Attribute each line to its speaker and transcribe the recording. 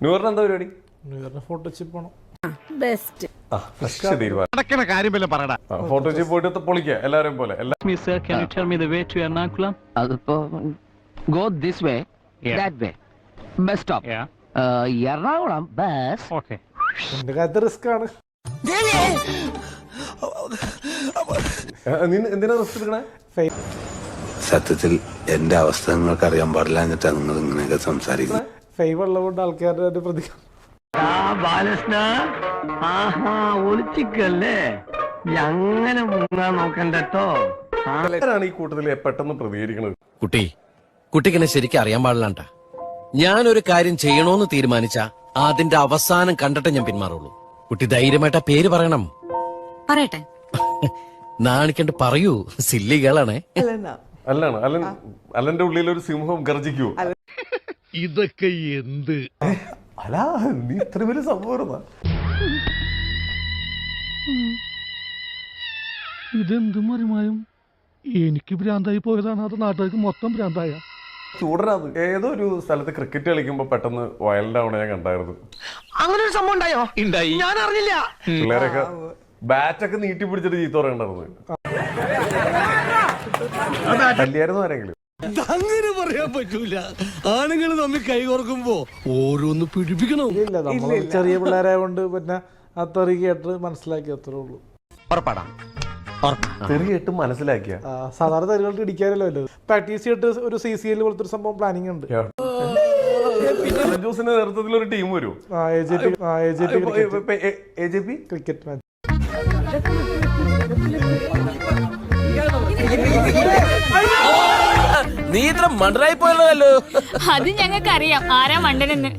Speaker 1: ന്യൂറിന് എന്താ പരിപാടി?
Speaker 2: Photo chip പോണം.
Speaker 3: ബെസ്റ്റ്
Speaker 1: ഫോട്ടോ ചിപ്പ് പോയിട്ട് പൊളിക്കുക എല്ലാവരെയും പോലെ.
Speaker 4: അതിപ്പോ go this way, that way. Bus stop. Ernakulam bus.
Speaker 2: എന്റെ കാര്യത്തിൽ റിസ്ക് ആണ്.
Speaker 1: എന്തിനാ റിസ്ക് എടുക്കണേ?
Speaker 5: സത്യത്തിൽ എന്റെ അവസ്ഥ നിങ്ങൾക്ക് അറിയാൻ പാടില്ല എന്നിട്ടാണ് നിങ്ങൾ ഇങ്ങനെയൊക്കെ സംസാരിക്കുന്നത്.
Speaker 2: ഫൈവ് ഉള്ളതുകൊണ്ട് ആൾക്കാരുടെ പ്രതികരണം.
Speaker 4: ഒളിച്ചിക്കല്ലേ അങ്ങനെ മുങ്ങാൻ നോക്കണ്ടോ.
Speaker 1: ആരാണ് ഈ കൂട്ടത്തില് പെട്ടെന്ന് പ്രതികരിക്കണത്?
Speaker 6: കുട്ടിക്കെന്നെ ശരിക്കും അറിയാൻ പാടില്ലാണ്ട. ഞാനൊരു കാര്യം ചെയ്യണോന്ന് തീരുമാനിച്ച അതിന്റെ അവസാനം കണ്ടിട്ട് ഞാൻ പിന്മാറുള്ളൂ. കുട്ടി ധൈര്യമായിട്ട് പേര് പറയണം.
Speaker 3: പറയട്ടെ.
Speaker 6: നാണിക്കണ്ട് പറയൂ. സില്ലികളാണേ.
Speaker 1: അല്ലാണ് അല്ലന്റെ ഉള്ളിൽ ഒരു സിംഹം ഗർജിക്കൂ.
Speaker 7: ഇതൊക്കെ എന്ത്
Speaker 1: അല്ല, നീ ഇത്ര വലിയ സംഭവം.
Speaker 7: ഇതെന്ത് മറിമായും എനിക്ക് ഭ്രാന്തായി പോയതാണ്, അത് നാട്ടുകാർക്ക് മൊത്തം ഭ്രാന്തായ.
Speaker 1: ചൂടനാത് ഏതോ ഒരു സ്ഥലത്ത് ക്രിക്കറ്റ് കളിക്കുമ്പോ പെട്ടെന്ന് വയലന്റ് ആവണ ഞാൻ കണ്ടായിരുന്നു.
Speaker 4: അങ്ങനെ ഒരു സംഭവം ഉണ്ടായോ? ഉണ്ടായി, ഞാൻ അറിഞ്ഞില്ല.
Speaker 1: പിള്ളേരൊക്കെ ബാറ്റൊക്കെ നീട്ടി പിടിച്ചിട്ട് ചീത്ത പറയണ്ടായിരുന്നു. കല്യായിരുന്നു ആരെങ്കിലും?
Speaker 7: അങ്ങനെ പറയാൻ പറ്റൂല. ആണുങ്ങൾ തമ്മിൽ കൈ കോർക്കുമ്പോ ഓരോന്ന് പിടിപ്പിക്കണം.
Speaker 2: ഇല്ല, നമ്മൾ ചെറിയ പിള്ളേരായതുകൊണ്ട് പിന്നെ ആ തെറി കേട്ട് മനസ്സിലാക്കി, അത്രേ ഉള്ളൂ.
Speaker 1: തെറി കേട്ട് മനസ്സിലാക്കിയ
Speaker 2: സാധാരണ തെറികൾക്ക് ഇടിക്കാനല്ലോ വല്ലത്. പ്രാക്ടീസ് ചെയ്തിട്ട് ഒരു CCL പോലത്തെ ഒരു സംഭവം പ്ലാനിങ് ഉണ്ട്.
Speaker 1: ജോസിന്റെ നേതൃത്വത്തിൽ ഒരു ടീം വരും. AJP
Speaker 2: cricket match.
Speaker 6: നീ ഇത്ര മണ്ടറായി പോയല്ലോ.
Speaker 3: അത് ഞങ്ങൾക്ക് അറിയാം ആരാ മണ്ടനെന്ന്.